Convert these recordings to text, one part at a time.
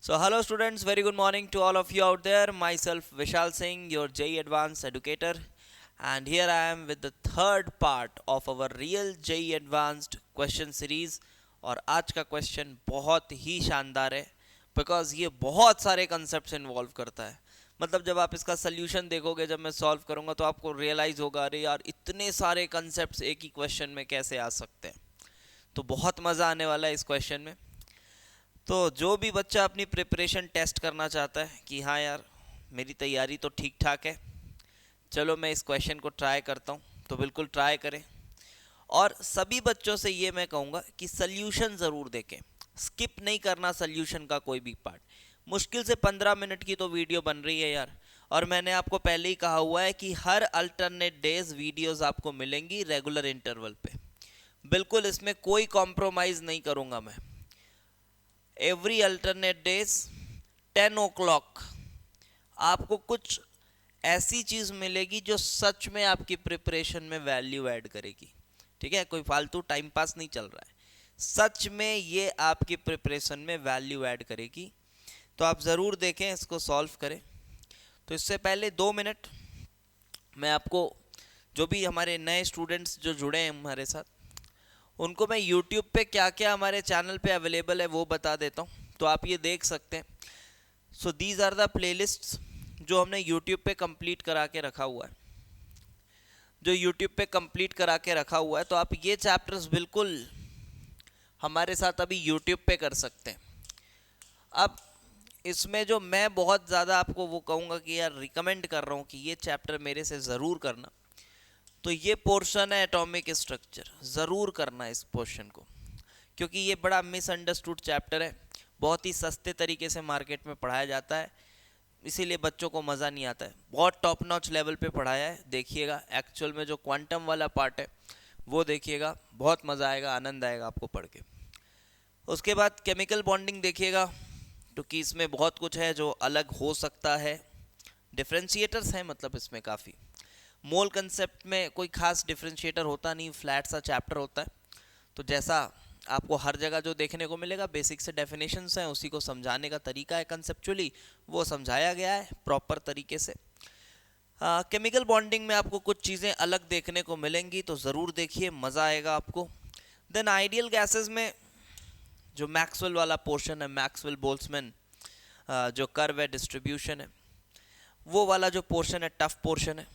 So, hello students, very good morning to all of you out there. Myself Vishal Singh, your JEE Advanced educator, and here I am with the third part of our real JEE Advanced question series. और आज का question बहुत ही शानदार है because ये बहुत सारे concepts involve करता है। मतलब जब आप इसका सोल्यूशन देखोगे, जब मैं सॉल्व करूंगा तो आपको रियलाइज होगा, अरे यार इतने सारे कंसेप्ट्स एक ही क्वेश्चन में कैसे आ सकते हैं। तो बहुत मज़ा आने वाला है इस क्वेश्चन में। तो जो भी बच्चा अपनी प्रिपरेशन टेस्ट करना चाहता है कि हाँ यार मेरी तैयारी तो ठीक ठाक है, चलो मैं इस क्वेश्चन को ट्राई करता हूँ, तो बिल्कुल ट्राई करें। और सभी बच्चों से ये मैं कहूँगा कि सल्यूशन ज़रूर देखें, स्किप नहीं करना सल्यूशन का कोई भी पार्ट। मुश्किल से 15 मिनट की तो वीडियो बन रही है यार, और मैंने आपको पहले ही कहा हुआ है कि हर अल्टरनेट डेज वीडियोस आपको मिलेंगी रेगुलर इंटरवल पे। बिल्कुल इसमें कोई कॉम्प्रोमाइज़ नहीं करूँगा मैं। एवरी अल्टरनेट डेज 10 o'clock आपको कुछ ऐसी चीज़ मिलेगी जो सच में आपकी प्रिपरेशन में वैल्यू ऐड करेगी। ठीक है, कोई फालतू टाइम पास नहीं चल रहा है, सच में ये आपकी प्रिपरेशन में वैल्यू ऐड करेगी। तो आप ज़रूर देखें, इसको सॉल्व करें। तो इससे पहले 2 मिनट मैं आपको, जो भी हमारे नए स्टूडेंट्स जो जुड़े हैं हमारे साथ, उनको मैं YouTube पे क्या क्या हमारे चैनल पे अवेलेबल है वो बता देता हूँ, तो आप ये देख सकते हैं। So these are the playlists जो हमने YouTube पे कंप्लीट करा के रखा हुआ है, जो YouTube पे कंप्लीट करा के रखा हुआ है। तो आप ये चैप्टर्स बिल्कुल हमारे साथ अभी YouTube पे कर सकते हैं। अब इसमें जो मैं बहुत ज़्यादा आपको वो कहूँगा कि यार रिकमेंड कर रहा हूँ कि ये चैप्टर मेरे से ज़रूर करना, तो ये पोर्शन है एटॉमिक स्ट्रक्चर। ज़रूर करना इस पोर्शन को, क्योंकि ये बड़ा मिसअंडरस्टूड चैप्टर है, बहुत ही सस्ते तरीके से मार्केट में पढ़ाया जाता है, इसीलिए बच्चों को मज़ा नहीं आता है। बहुत टॉप नॉच लेवल पे पढ़ाया है, देखिएगा। एक्चुअल में जो क्वांटम वाला पार्ट है वो देखिएगा, बहुत मज़ा आएगा, आनंद आएगा आपको पढ़ के। उसके बाद केमिकल बॉन्डिंग देखिएगा, क्योंकि इसमें बहुत कुछ है जो अलग हो सकता है। डिफ्रेंशिएटर्स हैं मतलब इसमें काफ़ी। मोल कंसेप्ट में कोई खास डिफ्रेंशिएटर होता नहीं, फ्लैट सा चैप्टर होता है। तो जैसा आपको हर जगह जो देखने को मिलेगा, बेसिक से डेफिनेशंस हैं, उसी को समझाने का तरीका है कंसेप्चुअली, वो समझाया गया है प्रॉपर तरीके से। केमिकल बॉन्डिंग में आपको कुछ चीज़ें अलग देखने को मिलेंगी, तो ज़रूर देखिए, मज़ा आएगा आपको। देन आइडियल गैसेस में जो मैक्सवेल वाला पोर्शन है, मैक्सवेल बोल्ट्जमैन जो कर्व है, डिस्ट्रीब्यूशन है, वो वाला जो पोर्शन है, टफ पोर्शन है,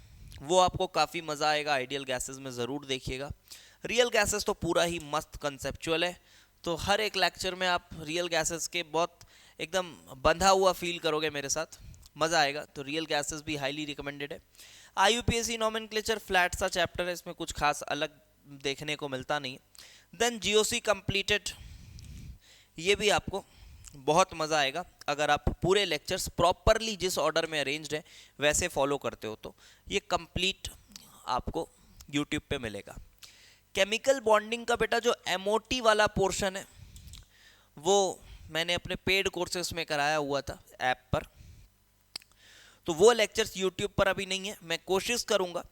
वो आपको काफ़ी मज़ा आएगा। आइडियल गैसेस में ज़रूर देखिएगा। रियल गैसेस तो पूरा ही मस्त कंसेप्चुअल है, तो हर एक लेक्चर में आप रियल गैसेस के बहुत एकदम बंधा हुआ फील करोगे मेरे साथ, मज़ा आएगा। तो रियल गैसेस भी हाईली रिकमेंडेड है। IUPAC नॉमेनक्लेचर फ्लैट सा चैप्टर है, इसमें कुछ खास अलग देखने को मिलता नहीं है। देन GOC कंप्लीटेड, ये भी आपको बहुत मज़ा आएगा अगर आप पूरे लेक्चर्स प्रॉपरली जिस ऑर्डर में अरेंज्ड है वैसे फॉलो करते हो, तो ये कंप्लीट आपको यूट्यूब पे मिलेगा। केमिकल बॉन्डिंग का बेटा जो MOT वाला पोर्शन है, वो मैंने अपने पेड कोर्सेस में कराया हुआ था ऐप पर, तो वो लेक्चर्स यूट्यूब पर अभी नहीं है। मैं कोशिश करूँगा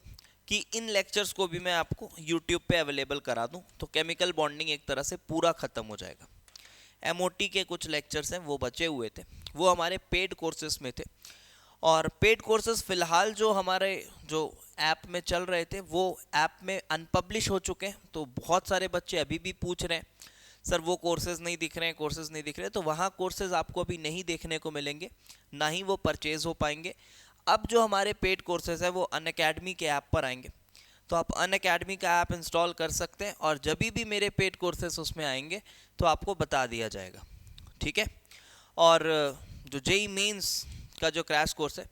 कि इन लेक्चर्स को भी मैं आपको यूट्यूब पे अवेलेबल करा दूँ, तो केमिकल बॉन्डिंग एक तरह से पूरा ख़त्म हो जाएगा। MOT के कुछ लेक्चर्स हैं वो बचे हुए थे, वो हमारे पेड कोर्सेज में थे। और पेड कोर्सेज फ़िलहाल जो हमारे जो ऐप में चल रहे थे वो ऐप में अनपब्लिश हो चुके हैं। तो बहुत सारे बच्चे अभी भी पूछ रहे हैं, सर वो कोर्सेज़ नहीं दिख रहे हैं, कोर्सेज़ नहीं दिख रहे हैं। तो वहाँ कोर्सेज़ आपको अभी नहीं देखने को मिलेंगे, ना ही वो परचेज़ हो पाएंगे। अब जो हमारे पेड कोर्सेज़ हैं वो अनअकैडमी के ऐप पर आएंगे, तो आप अनअकैडमी का ऐप इंस्टॉल कर सकते हैं, और जब भी मेरे पेड कोर्सेस उसमें आएंगे तो आपको बता दिया जाएगा। ठीक है। और जो JEE मेंस का जो क्रैश कोर्स है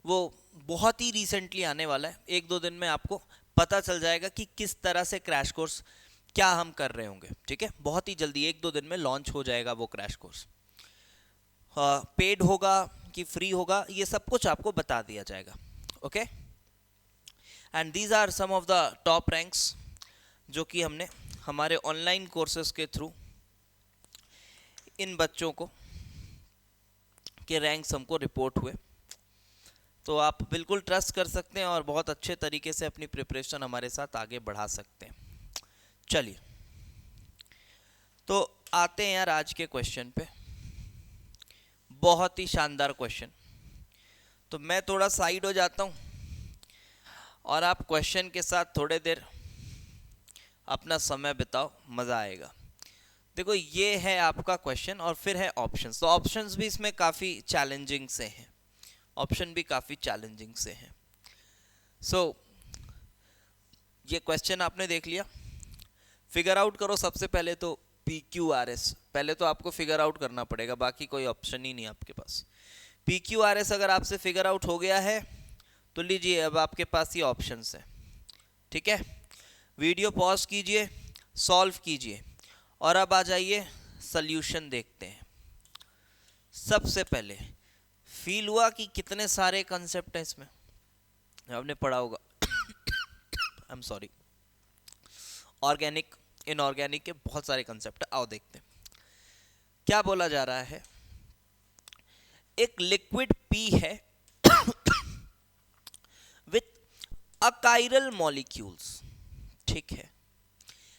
वो बहुत ही रिसेंटली आने वाला है, 1-2 दिन में आपको पता चल जाएगा कि किस तरह से क्रैश कोर्स क्या हम कर रहे होंगे। ठीक है, बहुत ही जल्दी 1-2 दिन में लॉन्च हो जाएगा वो क्रैश कोर्स। पेड होगा कि फ्री होगा, ये सब कुछ आपको बता दिया जाएगा। Okay, and these are some of the top ranks जो कि हमने हमारे ऑनलाइन कोर्सेज के थ्रू इन बच्चों को के रैंक्स हमको रिपोर्ट हुए। तो आप बिल्कुल ट्रस्ट कर सकते हैं और बहुत अच्छे तरीके से अपनी प्रिपरेशन हमारे साथ आगे बढ़ा सकते हैं। चलिए, तो आते हैं यार आज के क्वेश्चन पे। बहुत ही शानदार क्वेश्चन। तो मैं थोड़ा साइड हो जाता हूँ और आप क्वेश्चन के साथ थोड़े देर अपना समय बिताओ, मज़ा आएगा। देखो ये है आपका क्वेश्चन और फिर है ऑप्शंस। तो ऑप्शंस भी इसमें काफ़ी चैलेंजिंग से हैं, ऑप्शन भी काफ़ी चैलेंजिंग से हैं। सो ये क्वेश्चन आपने देख लिया, फिगर आउट करो सबसे पहले तो PQRS। पहले तो आपको फिगर आउट करना पड़ेगा, बाकी कोई ऑप्शन ही नहीं आपके पास। PQRS अगर आपसे फिगर आउट हो गया है तो लीजिए अब आपके पास ये ऑप्शंस है, ठीक है। वीडियो पॉज कीजिए, सॉल्व कीजिए और अब आ जाइए सल्यूशन देखते हैं। सबसे पहले फील हुआ कि कितने सारे कंसेप्ट हैं इसमें, आपने पढ़ा होगा। I am sorry, organic inorganic के बहुत सारे कंसेप्ट। आओ देखते हैं क्या बोला जा रहा है। एक लिक्विड पी है विथ अकाइरल मॉलिक्यूल्स, ठीक है,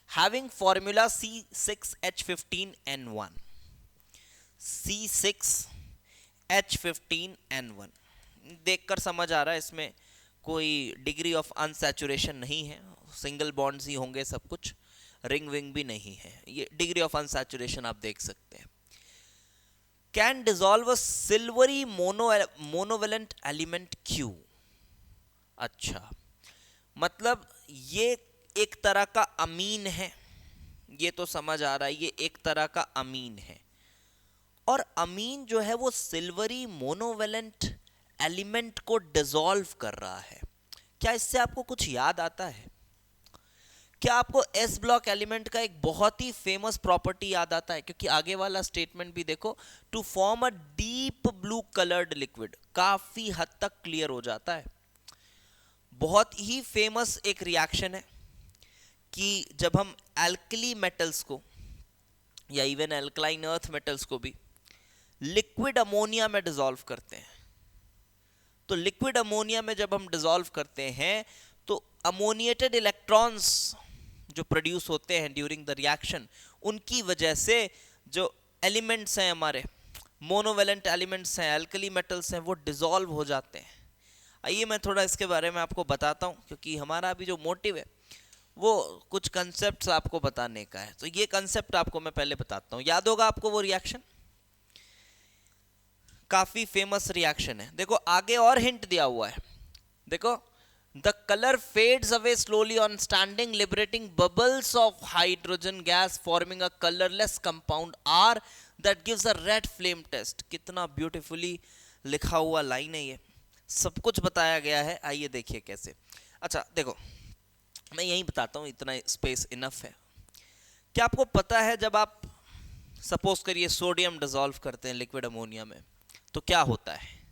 हैविंग फॉर्मूला C6H15N1। C6H15N1 देखकर समझ आ रहा है इसमें कोई डिग्री ऑफ अनसैचुरेशन नहीं है, सिंगल बॉन्ड्स ही होंगे सब कुछ, रिंग विंग भी नहीं है। ये डिग्री ऑफ अनसैचुरेशन आप देख सकते हैं। Can dissolve a silvery monovalent element Q। अच्छा, मतलब ये एक तरह का अमीन है, ये तो समझ आ रहा है, ये एक तरह का अमीन है। और अमीन जो है वो सिल्वरी मोनोवेलेंट एलिमेंट को डिसॉल्व कर रहा है। क्या इससे आपको कुछ याद आता है? क्या आपको एस ब्लॉक एलिमेंट का एक बहुत ही फेमस प्रॉपर्टी याद आता है? क्योंकि आगे वाला स्टेटमेंट भी देखो, to form a deep blue coloured liquid, काफी हद तक क्लियर हो जाता है। बहुत ही फेमस एक रिएक्शन है कि जब हम एल्कली मेटल्स को या इवन एल्कलाइन अर्थ मेटल्स को भी लिक्विड अमोनिया में डिसॉल्व करते हैं, तो लिक्विड अमोनिया में जब हम डिसॉल्व करते हैं तो अमोनिएटेड इलेक्ट्रॉन्स जो प्रोड्यूस होते हैं ड्यूरिंग द रिएक्शन, उनकी वजह से जो एलिमेंट्स हैं हमारे, मोनोवेलेंट एलिमेंट्स हैं, एल्कली मेटल्स हैं, वो डिसॉल्व हो जाते हैं। आइए मैं थोड़ा इसके बारे में आपको बताता हूँ, क्योंकि हमारा अभी जो मोटिव है वो कुछ कंसेप्ट्स आपको बताने का है। तो ये कंसेप्ट आपको मैं पहले बताता हूँ। याद होगा आपको वो रिएक्शन, काफी फेमस रिएक्शन है। देखो आगे और हिंट दिया हुआ है, देखो, the colour fades away slowly on standing, liberating bubbles of hydrogen gas, forming a colourless compound R that gives a red flame test. कितना ब्यूटीफुली लिखा हुआ लाइन है, ये सब कुछ बताया गया है। आइए देखिए कैसे। अच्छा देखो, मैं यही बताता हूँ, इतना स्पेस इनफ है। क्या आपको पता है जब आप सपोज करिए सोडियम डिसॉल्व करते हैं लिक्विड अमोनिया में तो क्या होता है?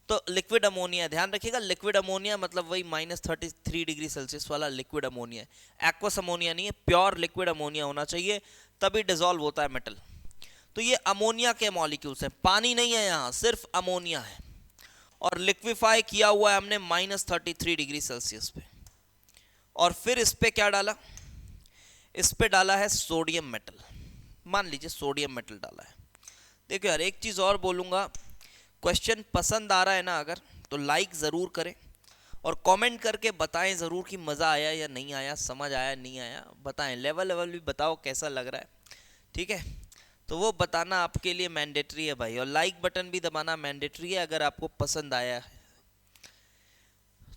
तो लिक्विड अमोनिया, ध्यान रखिएगा, लिक्विड अमोनिया मतलब वही -33 डिग्री सेल्सियस वाला लिक्विड अमोनिया है, एक्वस अमोनिया नहीं है, प्योर लिक्विड अमोनिया होना चाहिए, तभी डिसॉल्व होता है मेटल। तो ये अमोनिया के मॉलिक्यूल्स हैं, पानी नहीं है यहाँ, सिर्फ अमोनिया है, और लिक्विफाई किया हुआ है हमने -33 डिग्री सेल्सियस पे। और फिर इस पे क्या डाला? इस पे डाला है सोडियम मेटल, मान लीजिए सोडियम मेटल डाला है। देखो यार एक चीज़ और बोलूँगा, क्वेश्चन पसंद आ रहा है ना अगर, तो लाइक ज़रूर करें और कमेंट करके बताएं ज़रूर कि मज़ा आया या नहीं आया, समझ आया नहीं आया, बताएं। लेवल भी बताओ कैसा लग रहा है, ठीक है। तो वो बताना आपके लिए मैंडेटरी है भाई, और लाइक बटन भी दबाना मैंडेटरी है अगर आपको पसंद आया है।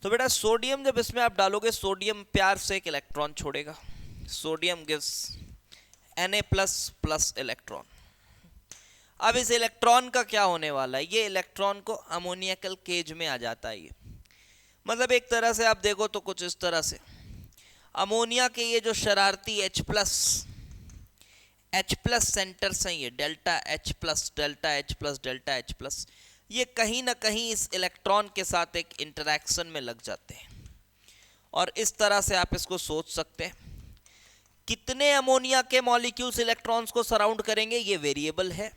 तो बेटा सोडियम जब इसमें आप डालोगे, सोडियम प्यार से एक इलेक्ट्रॉन छोड़ेगा, सोडियम गिव्स Na++ इलेक्ट्रॉन। अब इस इलेक्ट्रॉन का क्या होने वाला है? ये इलेक्ट्रॉन को अमोनियकल केज में आ जाता है। ये मतलब एक तरह से आप देखो तो कुछ इस तरह से अमोनिया के ये जो शरारती H+ सेंटर्स हैं, ये ΔH+, ΔH+, ΔH+, ये कहीं ना कहीं इस इलेक्ट्रॉन के साथ एक इंटरैक्शन में लग जाते हैं। और इस तरह से आप इसको सोच सकते हैं, कितने अमोनिया के मॉलिक्यूल्स इलेक्ट्रॉन्स को सराउंड करेंगे ये वेरिएबल है,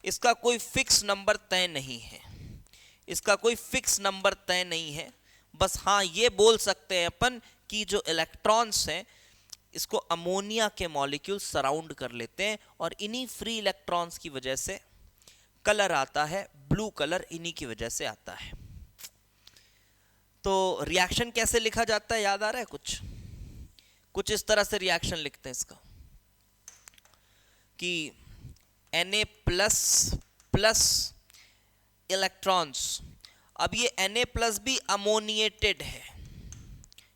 इसका कोई फिक्स नंबर तय नहीं है, इसका कोई फिक्स नंबर तय नहीं है। बस हाँ ये बोल सकते हैं अपन कि जो इलेक्ट्रॉन्स हैं इसको अमोनिया के मॉलिक्यूल सराउंड कर लेते हैं, और इन्हीं फ्री इलेक्ट्रॉन्स की वजह से कलर आता है ब्लू कलर, इन्हीं की वजह से आता है। तो रिएक्शन कैसे लिखा जाता है याद आ रहा है? कुछ इस तरह से रिएक्शन लिखते हैं इसका कि Na प्लस प्लस इलेक्ट्रॉन्स। अब ये Na प्लस भी अमोनिएटेड है,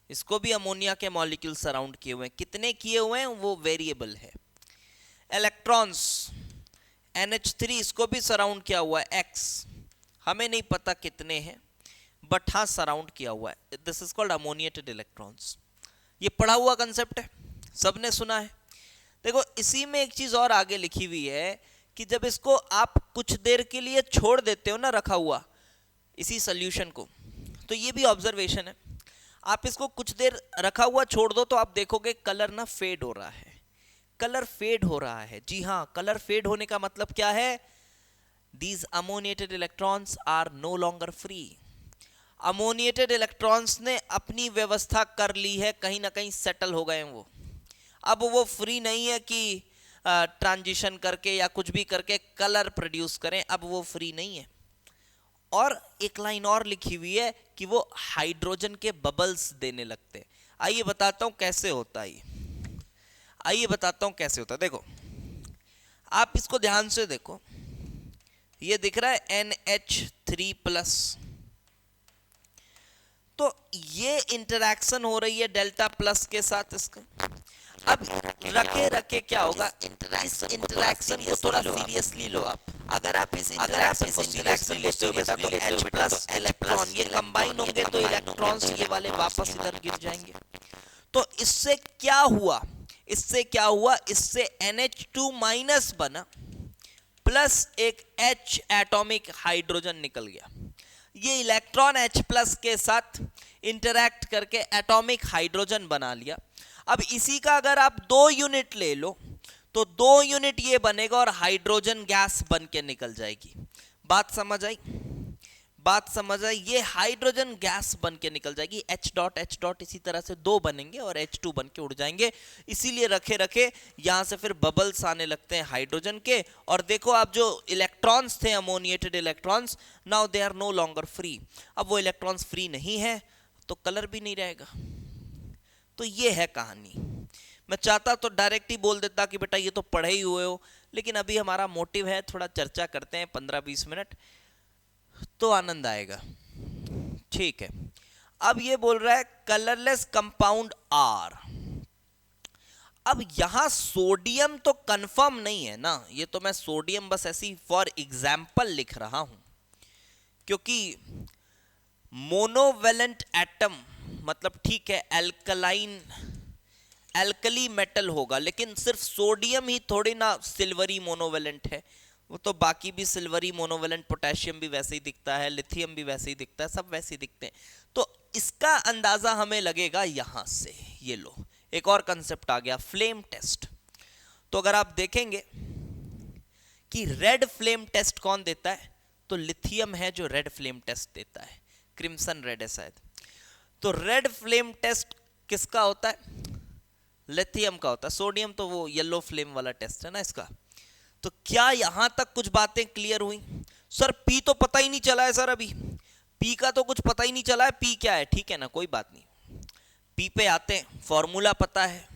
इसको भी अमोनिया के मॉलिक्यूल सराउंड किए हुए हैं। कितने किए हुए हैं वो वेरिएबल है। इलेक्ट्रॉन्स NH3 इसको भी सराउंड किया हुआ है X, हमें नहीं पता कितने हैं बट हाँ सराउंड किया हुआ है। This is called ammoniated electrons. ये पढ़ा हुआ कंसेप्ट है, सबने सुना है। देखो इसी में एक चीज और आगे लिखी हुई है कि जब इसको आप कुछ देर के लिए छोड़ देते हो ना रखा हुआ इसी सॉल्यूशन को, तो ये भी ऑब्जर्वेशन है, आप इसको कुछ देर रखा हुआ छोड़ दो तो आप देखोगे कलर ना फेड हो रहा है। कलर फेड हो रहा है, जी हाँ, कलर फेड होने का मतलब क्या है? These ammoniated electrons are no longer free. Ammoniated electrons ने अपनी व्यवस्था कर ली है, कहीं ना कहीं सेटल हो गए हैं वो। अब वो फ्री नहीं है कि ट्रांजिशन करके या कुछ भी करके कलर प्रोड्यूस करें, अब वो फ्री नहीं है। और एक लाइन और लिखी हुई है कि वो हाइड्रोजन के बबल्स देने लगते हैं। आइए बताता हूं कैसे होता है। आइए बताता हूं कैसे होता है। देखो आप इसको ध्यान से देखो, ये दिख रहा है NH3 प्लस, तो ये इंटरैक्शन हो रही है डेल्टा प्लस के साथ इसका। अब रखे रखे क्या होगा, इस इंटरैक्शन को थोड़ा सीरियसली लो आप। अगर आप इस इंटरैक्शन को सीरियसली लेते हो बेटा तो H प्लस इलेक्ट्रॉन ये कंबाइन होंगे तो इलेक्ट्रॉन्स ये वाले वापस इधर गिर जाएंगे। तो इससे क्या हुआ, इससे NH2 माइनस बना प्लस एक H एटॉमिक हाइड्रोजन निकल गया। ये इलेक्ट्रॉन H प्लस के साथ इंटरैक्ट करके एटॉमिक हाइड्रोजन बना लिया। अब इसी का अगर आप 2 यूनिट ले लो तो 2 यूनिट ये बनेगा और हाइड्रोजन गैस बन के निकल जाएगी। बात समझ आई? ये हाइड्रोजन गैस बन के निकल जाएगी। H डॉट इसी तरह से 2 बनेंगे और H2 बन के उड़ जाएंगे। इसीलिए रखे रखे यहां से फिर बबल्स आने लगते हैं हाइड्रोजन के। और देखो आप जो इलेक्ट्रॉन्स थे ammoniated electrons, now they are no longer free. अब वो इलेक्ट्रॉन्स फ्री नहीं है तो कलर भी नहीं रहेगा। तो ये है कहानी। मैं चाहता तो डायरेक्ट ही बोल देता कि बेटा ये तो पढ़े ही हुए हो, लेकिन अभी हमारा मोटिव है थोड़ा चर्चा करते हैं 15-20 मिनट, तो आनंद आएगा। ठीक है, अब ये बोल रहा है कलरलेस कंपाउंड आर। अब यहां सोडियम तो कंफर्म नहीं है ना, ये तो मैं सोडियम बस ऐसी फॉर एग्जाम्पल लिख रहा हूं, क्योंकि मोनोवेलेंट एटम मतलब ठीक है एल्कली मेटल होगा, लेकिन सिर्फ सोडियम ही थोड़ी ना सिल्वरी मोनोवेलेंट है, वो तो बाकी भी सिल्वरी मोनोवेलेंट, पोटेशियम भी वैसे ही दिखता है, लिथियम भी वैसे ही दिखता है, सब वैसे ही दिखते हैं। तो इसका अंदाजा हमें लगेगा यहां से। ये लो एक और कंसेप्ट आ गया, फ्लेम टेस्ट। तो अगर आप देखेंगे कि रेड फ्लेम टेस्ट कौन देता है, तो लिथियम है जो रेड फ्लेम टेस्ट देता है, क्रिम्सन रेड है शायद। तो रेड फ्लेम टेस्ट किसका होता है? लिथियम का होता है। सोडियम तो वो येलो फ्लेम वाला टेस्ट है ना इसका। तो क्या यहां तक कुछ बातें क्लियर हुई? सर पी तो पता ही नहीं चला है, सर अभी पी का तो कुछ पता ही नहीं चला है, पी क्या है? ठीक है ना, कोई बात नहीं, पी पे आते हैं। फॉर्मूला पता है,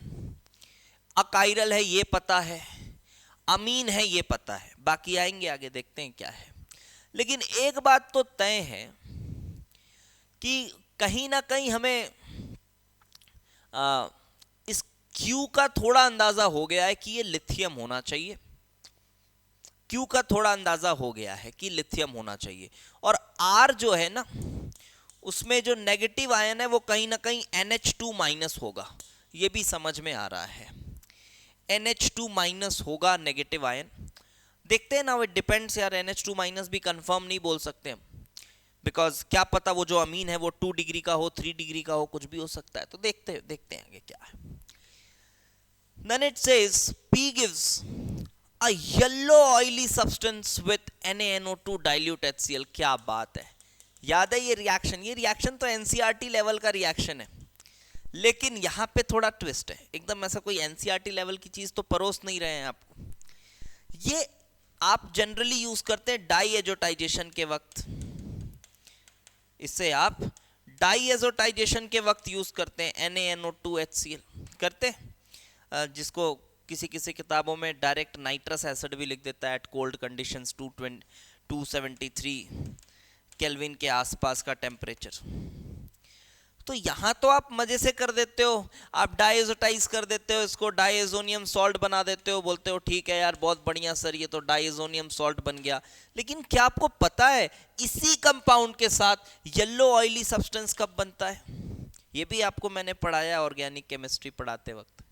अकाइरल है ये पता है, अमीन है ये पता है, बाकी आएंगे आगे देखते हैं क्या है। लेकिन एक बात तो तय है कि कहीं ना कहीं हमें इस Q का थोड़ा अंदाजा हो गया है कि ये लिथियम होना चाहिए। Q का थोड़ा अंदाजा हो गया है कि लिथियम होना चाहिए। और R जो है ना, उसमें जो नेगेटिव आयन है वो कहीं ना कहीं NH2 माइनस होगा, ये भी समझ में आ रहा है। NH2 माइनस होगा नेगेटिव आयन। देखते हैं ना, वो डिपेंड्स यार, NH2 माइनस भी कंफर्म नहीं बोल सकते हम, बिकॉज क्या पता वो जो अमीन है वो 2 डिग्री का हो, 3 डिग्री का हो, कुछ भी हो सकता है। तो देखते हैं आगे क्या है। Then it says P gives a yellow oily substance with NaNO2 dilute HCl। क्या बात है, याद है ये रिएक्शन तो NCERT लेवल का रिएक्शन है, लेकिन यहां पे थोड़ा ट्विस्ट है। एकदम ऐसा कोई NCERT लेवल की चीज तो परोस नहीं रहे हैं आपको। ये आप जनरली यूज करते हैं डाईएजोटाइजेशन के वक्त, इससे आप डाईएजोटाइजेशन के वक्त यूज करते हैं NaNO2HCl करते हैं, जिसको किसी किसी किताबों में डायरेक्ट नाइट्रस एसिड भी लिख देता है एट कोल्ड कंडीशंस 273 केल्विन के आसपास का टेम्परेचर। तो यहां तो आप मजे से कर देते हो, आप डाइएजोटाइज कर देते हो, इसको डाइएजोनियम सॉल्ट बना देते हो, बोलते हो ठीक है यार बहुत बढ़िया सर ये तो डाइएजोनियम सॉल्ट बन गया। लेकिन क्या आपको पता है इसी कंपाउंड के साथ येलो ऑयली सब्सटेंस कब बनता है? ये भी आपको मैंने पढ़ाया ऑर्गेनिक केमिस्ट्री पढ़ाते वक्त,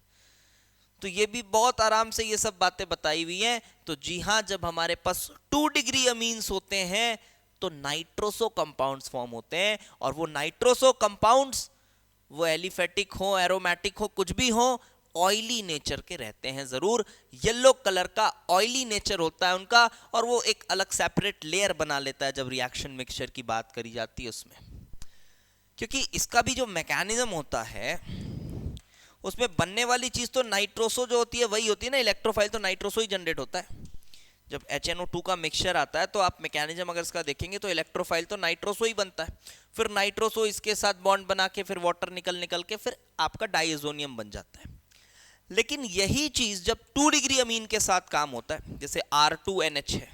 तो ये भी बहुत आराम से ये सब बातें बताई हुई हैं। तो जी हाँ, जब हमारे पास 2 डिग्री अमीन्स होते हैं तो नाइट्रोसो कंपाउंड्स फॉर्म होते हैं, और वो नाइट्रोसो कंपाउंड्स वो एलिफेटिक हो एरोमेटिक हो कुछ भी हो ऑयली नेचर के रहते हैं जरूर। येलो कलर का ऑयली नेचर होता है उनका, और वो एक अलग सेपरेट लेयर बना लेता है जब रिएक्शन मिक्सचर की बात करी जाती है उसमें, क्योंकि इसका भी जो मैकेनिज्म होता है उसमें बनने वाली चीज तो नाइट्रोसो जो होती है वही होती है ना, इलेक्ट्रोफाइल तो नाइट्रोसो ही जनरेट होता है। जब HNO2 का मिक्सचर आता है तो आप मैकेनिज्म अगर इसका देखेंगे तो इलेक्ट्रोफाइल तो नाइट्रोसो ही बनता है, फिर नाइट्रोसो इसके साथ बॉन्ड बना के फिर वाटर निकल के फिर आपका डाइएजोनियम बन जाता है। लेकिन यही चीज जब 2 डिग्री अमीन के साथ काम होता है, जैसे R2NH है,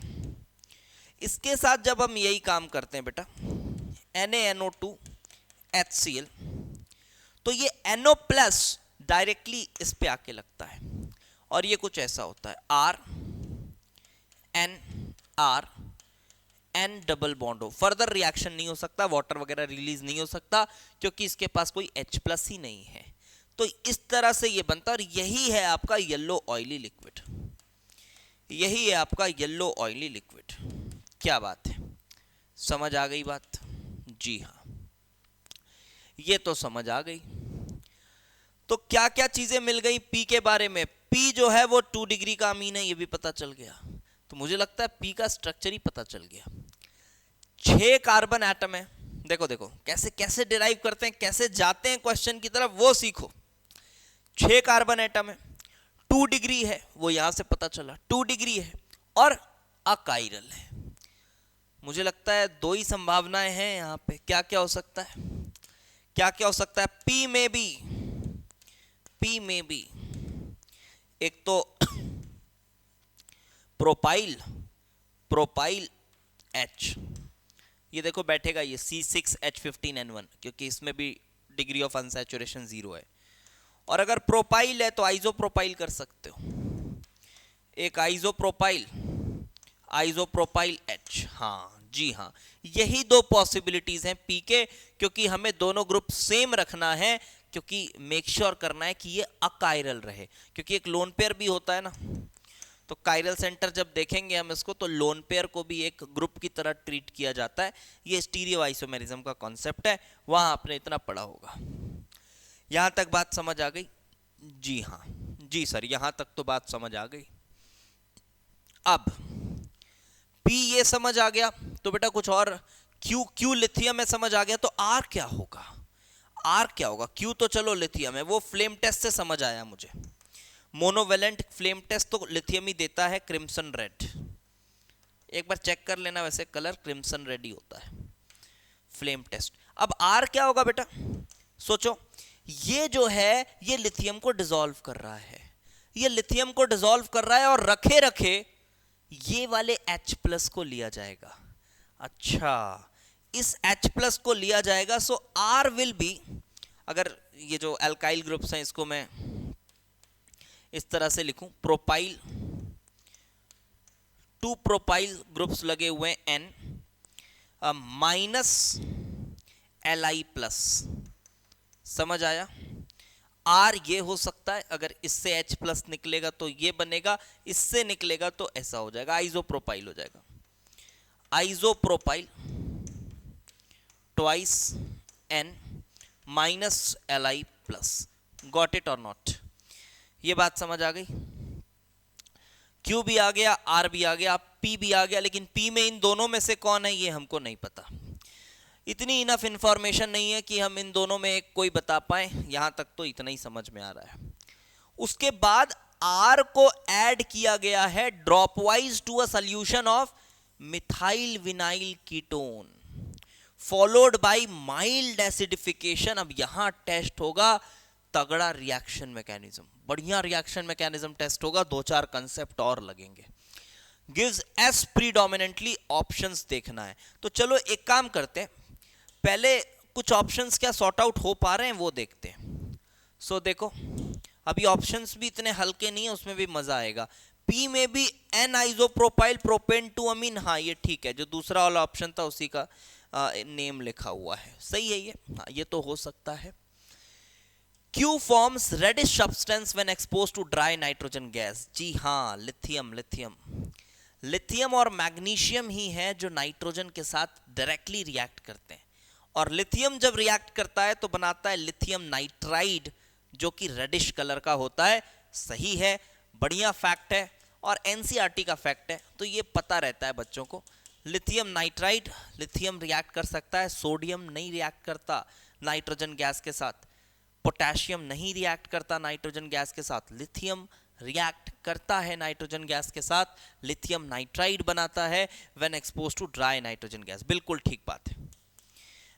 इसके साथ जब हम यही काम करते हैं बेटा NaNO2HCl, तो ये NO प्लस डायरेक्टली इस पे आके लगता है, और ये कुछ ऐसा होता है R N R N double bond हो, फर्दर रिएक्शन नहीं हो सकता, वाटर वगैरह रिलीज नहीं हो सकता क्योंकि इसके पास कोई H प्लस ही नहीं है। तो इस तरह से ये बनता है, और यही है आपका येलो ऑयली लिक्विड, यही है आपका येलो ऑयली लिक्विड। क्या बात है, समझ आ गई बात? जी हाँ, ये तो समझ आ गई। तो क्या क्या चीजें मिल गई पी के बारे में? पी जो है वो 2 डिग्री का अमीन है, ये भी पता चल गया। तो मुझे लगता है पी का स्ट्रक्चर ही पता चल गया। 6 कार्बन एटम है, देखो देखो कैसे कैसे डिराइव करते हैं, कैसे जाते हैं क्वेश्चन की तरफ, वो सीखो। 6 कार्बन एटम है, 2 डिग्री है, वो यहां से पता चला 2 डिग्री है, और अकाइरल है। मुझे लगता है 2 ही संभावनाएं हैं यहां पे। क्या क्या हो सकता है, क्या क्या हो सकता है? पी में भी एक तो प्रोपाइल H, ये देखो बैठेगा ये C6H15N1, क्योंकि इसमें भी डिग्री ऑफ अनसैचुरेशन 0 है। और अगर प्रोपाइल है तो आइसोप्रोपाइल कर सकते हो, एक आइसोप्रोपाइल H। हाँ जी हाँ, यही 2 पॉसिबिलिटीज हैं पी के, क्योंकि हमें दोनों ग्रुप सेम रखना है, क्योंकि मेक श्योर करना है कि ये अकाइरल रहे, क्योंकि एक लोन पेयर भी होता है ना। तो काइरल सेंटर जब देखेंगे हम इसको, तो लोन पेयर को भी एक ग्रुप की तरह ट्रीट किया जाता है। ये स्टीरियो आइसोमेरिज्म का कॉन्सेप्ट है, वहां आपने इतना पढ़ा होगा। यहां तक बात समझ आ गई? जी हाँ जी सर, यहां तक तो बात समझ आ गई। अब पी ये समझ आ गया, तो बेटा कुछ और, क्यू लिथियम में समझ आ गया, तो आर क्या होगा? आर क्या होगा? क्यू तो चलो लिथियम है, वो फ्लेम टेस्ट से समझ आया मुझे। मोनोवेलेंट फ्लेम टेस्ट तो लिथियम ही देता है, क्रिम्सन रेड। एक बार चेक कर लेना, वैसे कलर क्रिम्सन रेड ही होता है फ्लेम टेस्ट। अब आर क्या होगा बेटा? सोचो, ये जो है ये लिथियम को डिसॉल्व कर रहा है, ये लिथियम को डिसॉल्व कर रहा है, और रखे रखे ये वाले H प्लस को लिया जाएगा। अच्छा, इस H प्लस को लिया जाएगा, सो R विल बी, अगर ये जो अल्काइल ग्रुप्स हैं इसको मैं इस तरह से लिखूं, प्रोपाइल, 2 प्रोपाइल ग्रुप्स लगे हुए हैं N माइनस Li प्लस, समझ आया? R ये हो सकता है, अगर इससे H प्लस निकलेगा तो ये बनेगा, इससे निकलेगा तो ऐसा हो जाएगा, आइसोप्रोपाइल हो जाएगा। Isopropyl twice N minus Li plus. Got it और नॉट? ये बात समझ आ गई? Q भी आ गया, R भी आ गया, P भी आ गया, लेकिन P में इन दोनों में से कौन है ये हमको नहीं पता। इतनी इनफ इंफॉर्मेशन नहीं है कि हम इन दोनों में एक कोई बता पाए। यहां तक तो इतना ही समझ में आ रहा है। उसके बाद R को ऐड किया गया है dropwise to a solution of methyl vinyl ketone followed by mild acidification. अब यहां टेस्ट होगा तगड़ा रिएक्शन मैकेनिज्म, बढ़िया रिएक्शन मैकेनिज्म टेस्ट होगा, 2-4 कंसेप्ट और लगेंगे। गिव्स एस प्रीडोमिनेंटली, ऑप्शंस देखना है। तो चलो एक काम करते हैं, पहले कुछ ऑप्शंस क्या सॉर्ट आउट हो पा रहे हैं वो देखते हैं। सो देखो अभी ऑप्शंस भी इतने हल्के नहीं है, उसमें भी मजा आएगा। पी में भी एन आइसोप्रोपाइल प्रोपेन टू अमीन, हाँ ये ठीक है, जो दूसरा वाला ऑप्शन था उसी का नेम लिखा हुआ है, सही है ये, हाँ ये तो हो सकता है। Q forms reddish substance when exposed to dry nitrogen gas, जी हाँ लिथियम, लिथियम और मैग्नीशियम ही है जो नाइट्रोजन के साथ डायरेक्टली रिएक्ट करते हैं, और लिथियम जब रिएक्ट करता है तो बनाता है लिथियम नाइट्राइड जो कि रेडिश कलर का होता है। सही है, बढ़िया फैक्ट है और एनसीईआरटी का फैक्ट है, तो ये पता रहता है बच्चों को। लिथियम नाइट्राइड, लिथियम रिएक्ट कर सकता है, सोडियम नहीं रिएक्ट करता नाइट्रोजन गैस के साथ, पोटेशियम नहीं रिएक्ट करता नाइट्रोजन गैस के साथ, लिथियम रिएक्ट करता है नाइट्रोजन गैस के साथ, लिथियम नाइट्राइड बनाता है when exposed to dry nitrogen gas, बिल्कुल ठीक बात है।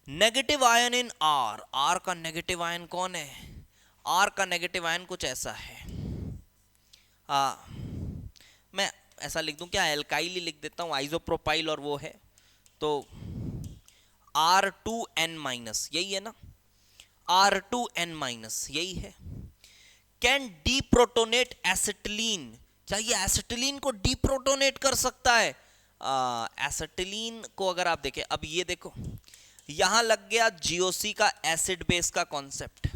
Negative ion in R, R का नेगेटिव आयन कौन है? आर का नेगेटिव आयन कुछ ऐसा है, मैं ऐसा लिख दूं क्या, एल्काइल ही लिख देता हूं, आइसोप्रोपाइल और वो है तो R2N-, यही है ना, R2N- यही है। कैन डीप्रोटोनेट एसिटिलीन, क्या ये एसिटिलीन को डीप्रोटोनेट कर सकता है? एसिटिलीन को अगर आप देखें, अब ये देखो यहां लग गया जीओसी का एसिड बेस का कॉन्सेप्ट,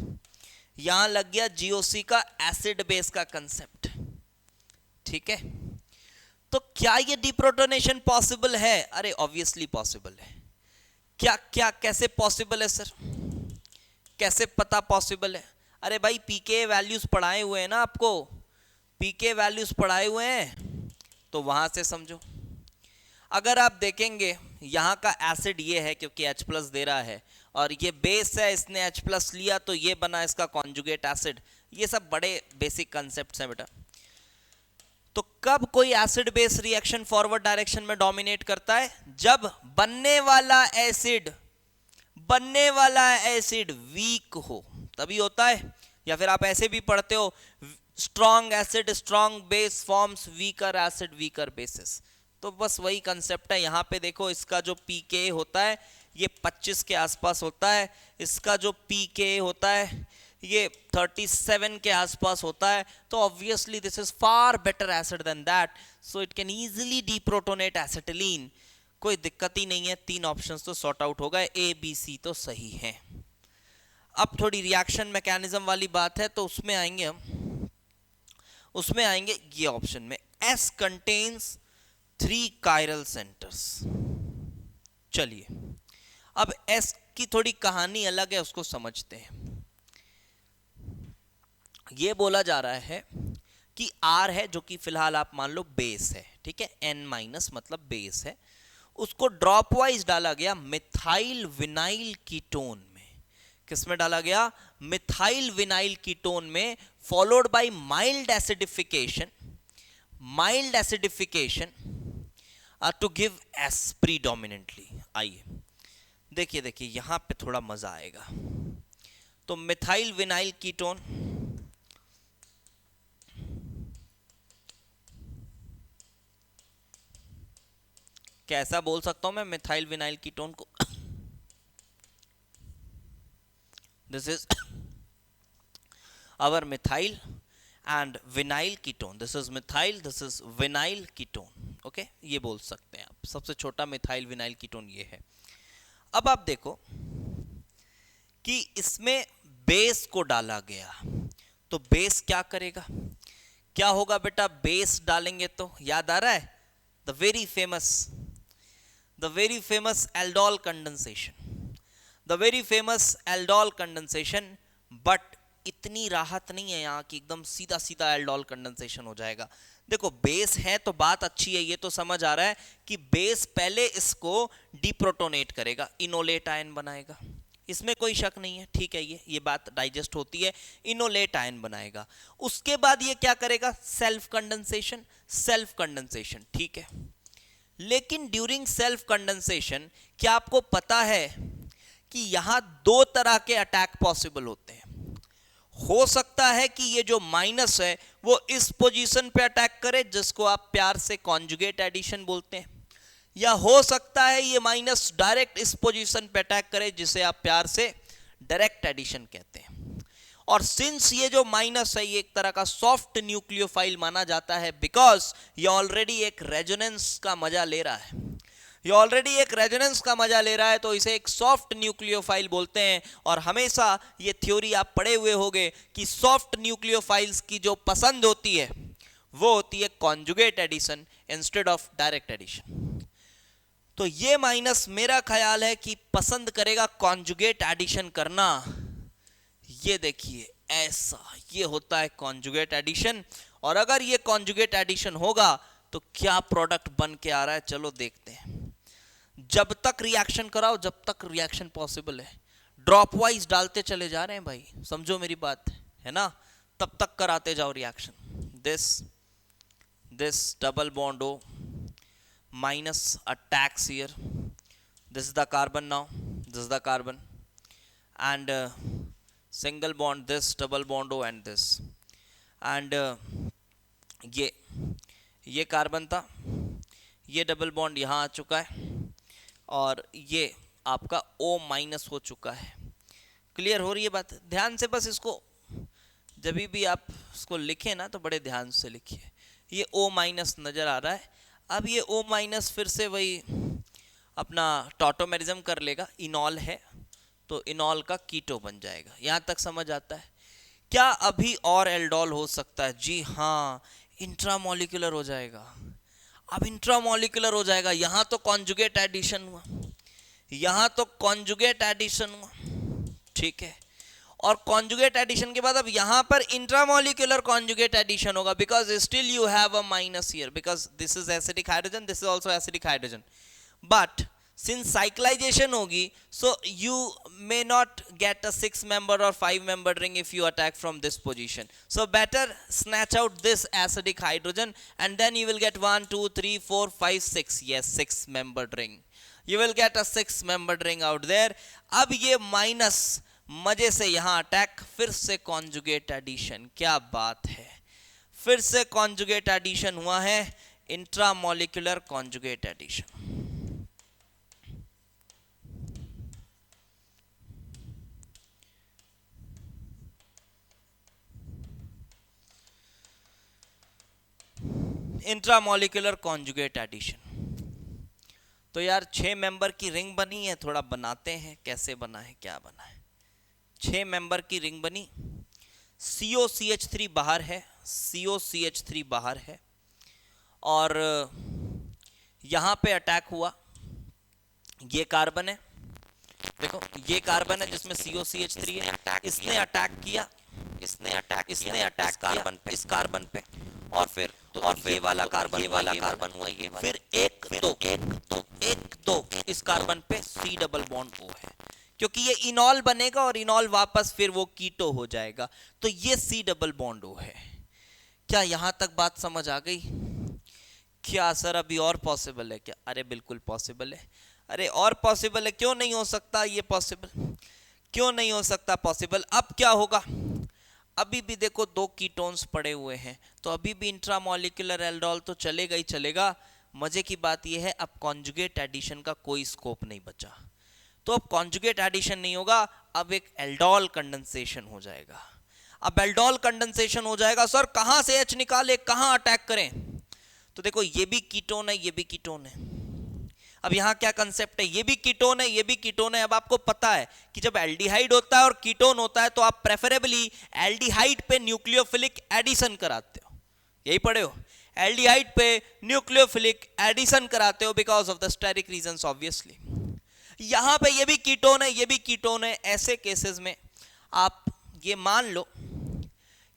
यहां लग गया जीओसी का एसिड बेस का कंसेप्ट, ठीक है, तो क्या ये डीप्रोटोनेशन पॉसिबल है? अरे ऑब्वियसली पॉसिबल है। क्या क्या कैसे पॉसिबल है सर, कैसे पता पॉसिबल है? अरे भाई पीके वैल्यूज पढ़ाए हुए हैं ना आपको, पीके वैल्यूज पढ़ाए हुए हैं तो वहां से समझो। अगर आप देखेंगे यहाँ का एसिड ये है क्योंकि H+ दे रहा है, और ये बेस है, इसने H+ लिया तो ये बना इसका कॉन्जुगेट एसिड, ये सब बड़े बेसिक कंसेप्ट्स हैं बेटा। तो कब कोई acid base reaction forward direction में डोमिनेट करता है? जब बनने वाला एसिड वीक हो, तभी होता है। या फिर आप ऐसे भी पढ़ते हो, strong acid strong base forms weaker acid weaker basis, तो बस वही कंसेप्ट है। यहाँ पे देखो इसका जो पीके होता है ये 25 के आसपास होता है, इसका जो पीके होता है ये 37 के आसपास होता है, तो obviously this is far better acid than that, so it can easily deprotonate acetylene, कोई दिक्कत ही नहीं है। 3 ऑप्शंस तो सॉर्ट आउट हो गए, ए बी सी तो सही है। अब थोड़ी रिएक्शन मैकेनिज्म वाली बात है तो उसमें आएंगे हम, उसमें आएंगे ये ऑप्शन में, एस कंटेन्स 3 कायरल सेंटर्स। चलिए अब एस की थोड़ी कहानी अलग है, उसको समझते हैं। ये बोला जा रहा है कि R है जो कि फिलहाल आप मान लो बेस है, ठीक है, N- मतलब बेस है, उसको ड्रॉप वाइज डाला गया मिथाइल विनाइल कीटोन में। किस में डाला गया? मिथाइल विनाइल कीटोन में, followed by mild acidification to give S predominantly. आइए देखिए यहां पे थोड़ा मजा आएगा। तो मिथाइल विनाइल कीटोन, कैसा बोल सकता हूं मैं मिथाइल विनाइल कीटोन को? This is our methyl and vinyl ketone, this is methyl, this is vinyl ketone, okay ये बोल सकते हैं आप। सबसे छोटा मिथाइल विनाइल कीटोन ये है। अब आप देखो कि इसमें बेस को डाला गया, तो बेस क्या करेगा, क्या होगा बेटा? बेस डालेंगे तो याद आ रहा है the very famous aldol condensation, but इतनी राहत नहीं है यहाँ की, एकदम सीधा सीधा एल्डोल कंडेंसेशन हो जाएगा। देखो बेस है तो बात अच्छी है, ये तो समझ आ रहा है कि बेस पहले इसको डीप्रोटोनेट करेगा, इनोलेट आयन बनाएगा, इसमें कोई शक नहीं है, ठीक है, ये बात डाइजेस्ट होती है, इनोलेट आयन बनाएगा। उसके बाद ये क्या करेगा, सेल्फ कंडेंसेशन, सेल्फ कंडेंसेशन, ठीक है। लेकिन ड्यूरिंग सेल्फ कंडेंसेशन क्या आपको पता है कि यहां दो तरह के अटैक पॉसिबल होते हैं। हो सकता है कि ये जो माइनस है वो इस पोजीशन पे अटैक करे जिसको आप प्यार से कॉन्जुगेट एडिशन बोलते हैं, या हो सकता है ये माइनस डायरेक्ट इस पोजीशन पे अटैक करे जिसे आप प्यार से डायरेक्ट एडिशन कहते हैं। और सिंस ये जो माइनस है ये एक तरह का सॉफ्ट न्यूक्लियोफाइल माना जाता है, बिकॉज ये ऑलरेडी एक रेजोनेंस का मजा ले रहा है, ये ऑलरेडी एक रेजोनेंस का मजा ले रहा है, तो इसे एक सॉफ्ट न्यूक्लियोफाइल बोलते हैं। और हमेशा ये थ्योरी आप पढ़े हुए होंगे कि सॉफ्ट न्यूक्लियोफाइल्स की जो पसंद होती है वो होती है conjugate addition instead of direct addition. तो ये माइनस मेरा ख्याल है कि पसंद करेगा कॉन्जुगेट एडिशन करना। ये देखिए ऐसा ये होता है कॉन्जुगेट एडिशन, और अगर ये कॉन्जुगेट एडिशन होगा तो क्या प्रोडक्ट बन के आ रहा है, चलो देखते हैं। जब तक रिएक्शन कराओ, जब तक रिएक्शन पॉसिबल है, ड्रॉप वाइज डालते चले जा रहे हैं भाई, समझो मेरी बात, है ना, तब तक कराते जाओ reaction. This double bond O minus attacks here, this is the carbon, now this is the carbon, and single bond, this double bond O and this, and ये कार्बन था, ये डबल बॉन्ड यहाँ आ चुका है और ये आपका O माइनस हो चुका है। क्लियर हो रही है बात? ध्यान से बस इसको जब भी आप इसको लिखें ना तो बड़े ध्यान से लिखिए। ये O माइनस नज़र आ रहा है। अब ये O माइनस फिर से वही अपना टॉटोमेरिज्म कर लेगा, इनॉल है तो इनॉल का कीटो बन जाएगा। यहाँ तक समझ आता है? क्या अभी और एल्डोल हो सकता है? जी हाँ, इंट्रामोलिकुलर हो जाएगा। अब इंट्रामोलिकुलर हो जाएगा, यहाँ तो कॉन्जुगेट एडिशन हुआ, यहाँ तो कॉन्जुगेट एडिशन हुआ, ठीक है। और कॉन्जुगेट एडिशन के बाद अब यहाँ पर इंट्रामोलिकुलर कॉन्जुगेट एडिशन होगा, because still you have a minus here, because this is acidic hydrogen, this is also acidic hydrogen, but since cyclization होगी, so you may not get a 6-member or 5-member ring if you attack from this position. So better snatch out this acidic hydrogen and then you will get 1 2 3 4 5 6, yes, 6-membered ring. You will get a 6-membered ring out there. अब ये minus मजे से यहाँ attack, फिर से conjugate addition, क्या बात है, फिर से कॉन्जुगेट एडिशन हुआ है, intramolecular conjugate addition. Intramolecular conjugate addition. तो यार 6 मेंबर की रिंग बनी है, थोड़ा बनाते हैं कैसे बना है, क्या बना है। 6 मेंबर की रिंग बनी, COCH3 बाहर है, COCH3 बाहर है, और यहाँ पे अटैक हुआ, ये कार्बन है, देखो ये कार्बन है जिसमें COCH3 है, इसने अटैक किया, इसने अटैक कार्बन पे, इस कार्बन पे, और फिर ये वाला कार्बन हुआ, ये फिर एक दो इस कार्बन पे C डबल बॉन्ड O है, क्योंकि ये इनॉल बनेगा और इनॉल वापस फिर वो कीटो हो जाएगा, तो ये C डबल बॉन्ड O है। क्या यहाँ तक बात समझ आ गई? क्या सर अभी और पॉसिबल है क्या? अरे बिल्कुल पॉसिबल है, अरे और पॉसिबल है, क्यों नहीं हो सकता ये पॉसिबल, क्यों नहीं हो सकता पॉसिबल। अब क्या होगा, अभी भी देखो 2 कीटोन्स पड़े हुए हैं, तो अभी भी इंट्रामोलिकुलर एल्डोल तो चलेगा ही चलेगा। मजे की बात यह है अब कॉन्जुगेट एडिशन का कोई स्कोप नहीं बचा, तो अब कॉन्जुगेट एडिशन नहीं होगा, अब एक एल्डोल कंडेंसेशन हो जाएगा। अब एल्डोल कंडेंसेशन हो जाएगा, सर कहां से H निकाले, कहां अटैक करें? तो देखो ये भी कीटोन है, ये भी कीटोन है। अब यहाँ क्या कंसेप्ट है, ये भी कीटोन है, ये भी कीटोन है। अब आपको पता है कि जब एल्डिहाइड होता है और कीटोन होता है तो आप प्रेफरेबली एल्डिहाइड पे न्यूक्लियोफिलिक एडिशन कराते हो, यही पढ़े हो, एल्डिहाइड पे न्यूक्लियोफिलिक एडिशन कराते हो because of the steric reasons obviously. यहाँ पे ये भी कीटोन है, ये भी कीटोन है। ऐसे केसेस में आप ये मान लो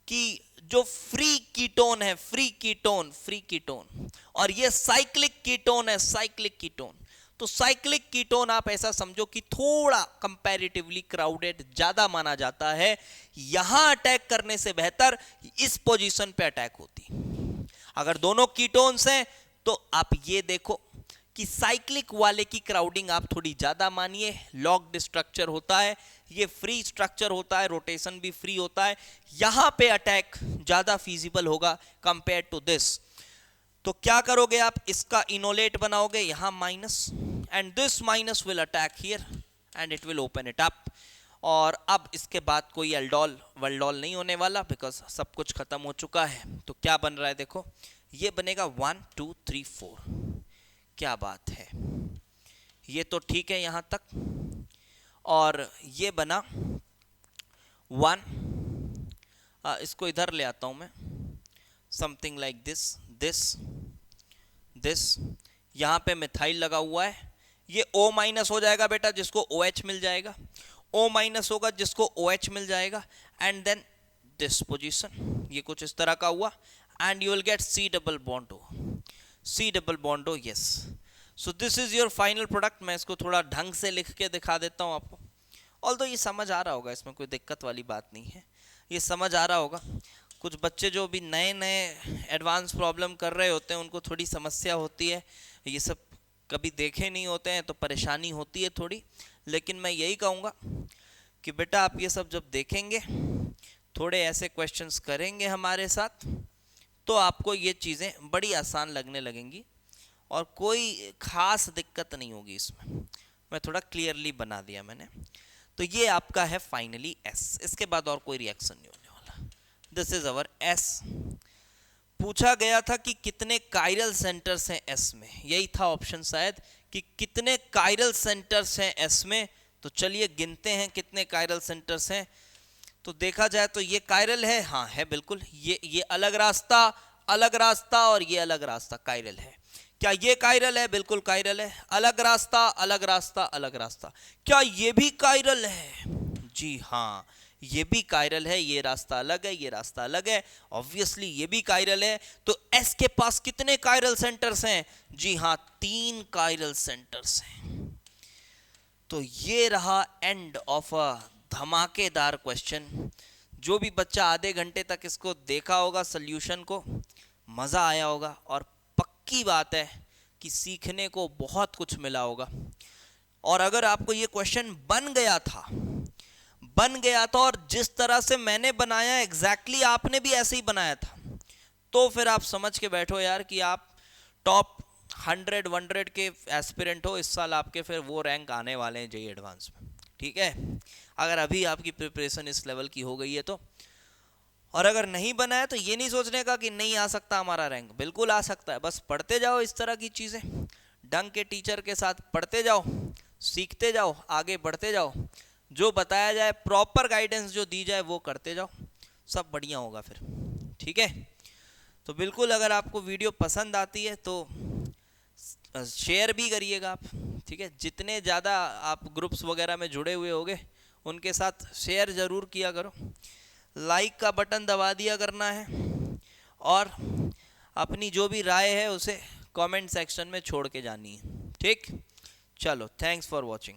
कि जो फ्री कीटोन है, फ्री कीटोन और ये साइक्लिक कीटोन है, साइक्लिक कीटोन, तो साइक्लिक कीटोन आप ऐसा समझो कि थोड़ा कंपैरेटिवली क्राउडेड ज्यादा माना जाता है, यहां अटैक करने से बेहतर इस पोजीशन पे अटैक होती। अगर दोनों कीटोन्स हैं तो आप ये देखो कि साइक्लिक वाले की क्राउडिंग आप थोड़ी ज्यादा मानिए, लॉक्ड स्ट्रक्चर होता है, ये फ्री स्ट्रक्चर होता है, रोटेशन भी फ्री होता है, यहां पे अटैक ज्यादा फीजिबल होगा कंपेयर टू दिस। तो क्या करोगे आप, इसका इनोलेट बनाओगे यहां minus, and this minus will attack here and it will open it up. और अब इसके बाद कोई एल्डोल वल्डोल नहीं होने वाला, बिकॉज सब कुछ खत्म हो चुका है। तो क्या बन रहा है देखो, ये बनेगा 1 2 3 4। क्या बात है, ये तो ठीक है यहां तक। और ये बना 1, इसको इधर ले आता हूं मैं, something like this this this. यहां पे मिथाइल लगा हुआ है, ये O माइनस हो जाएगा बेटा, जिसको OH मिल जाएगा, O माइनस होगा जिसको OH मिल जाएगा, एंड देन दिस पोजीशन, ये कुछ इस तरह का हुआ, and you will get C double bond O, C double bond O, yes. So this is your final product. मैं इसको थोड़ा ढंग से लिख के दिखा देता हूं आपको, ऑल्दो ये समझ आ रहा होगा, इसमें कोई दिक्कत वाली बात नहीं है, ये समझ आ रहा होगा। कुछ बच्चे जो भी नए नए एडवांस प्रॉब्लम कर रहे होते हैं उनको थोड़ी समस्या होती है, ये सब कभी देखे नहीं होते हैं तो परेशानी होती है थोड़ी। लेकिन मैं यही कहूँगा कि बेटा आप ये सब जब देखेंगे, थोड़े ऐसे क्वेश्चंस करेंगे हमारे साथ, तो आपको ये चीज़ें बड़ी आसान लगने लगेंगी और कोई ख़ास दिक्कत नहीं होगी इसमें। मैं थोड़ा क्लियरली बना दिया मैंने। तो ये आपका है फाइनली S, इसके बाद और कोई रिएक्शन नहीं होने वाला। This is our S। पूछा गया था कि कितने कायरल सेंटर्स हैं S में, यही था ऑप्शन शायद, कि कितने कायरल सेंटर्स हैं S में। तो चलिए गिनते हैं कितने कायरल सेंटर्स हैं। तो देखा जाए तो ये कायरल है, हाँ है बिल्कुल, ये अलग रास्ता और ये अलग रास्ता कायरल है। क्या ये कायरल है? बिल्कुल कायरल है। अलग रास्ता अलग रास्ता अलग रास्ता, क्या ये भी कायरल है? जी हाँ, ये भी कायरल है, ये रास्ता अलग है, ये रास्ता अलग है, ऑब्वियसली ये भी कायरल है। तो S के पास कितने कायरल सेंटर्स हैं? जी हाँ, 3 कायरल सेंटर्स हैं। तो ये रहा एंड ऑफ अ धमाकेदार क्वेश्चन। जो भी बच्चा आधे घंटे तक इसको देखा होगा सॉल्यूशन को, मज़ा आया होगा और पक्की बात है कि सीखने को बहुत कुछ मिला होगा। और अगर आपको ये क्वेश्चन बन गया था और जिस तरह से मैंने बनाया एग्जैक्टली आपने भी ऐसे ही बनाया था, तो फिर आप समझ के बैठो यार कि आप टॉप 100 के एस्पिरेंट हो। इस साल आपके फिर वो रैंक आने वाले हैं जेईई एडवांस में, ठीक है, अगर अभी आपकी प्रिपरेशन इस लेवल की हो गई है तो। और अगर नहीं बना है तो ये नहीं सोचने का कि नहीं आ सकता हमारा रैंक, बिल्कुल आ सकता है। बस पढ़ते जाओ इस तरह की चीज़ें, ढंग के टीचर के साथ पढ़ते जाओ, सीखते जाओ, आगे बढ़ते जाओ, जो बताया जाए प्रॉपर गाइडेंस जो दी जाए वो करते जाओ, सब बढ़िया होगा फिर, ठीक है। तो बिल्कुल अगर आपको वीडियो पसंद आती है तो शेयर भी करिएगा आप, ठीक है। जितने ज़्यादा आप ग्रुप्स वगैरह में जुड़े हुए होंगे उनके साथ शेयर ज़रूर किया करो, लाइक का बटन दबा दिया करना है, और अपनी जो भी राय है उसे कमेंट सेक्शन में छोड़ के जानी है, ठीक। चलो, थैंक्स फॉर वॉचिंग।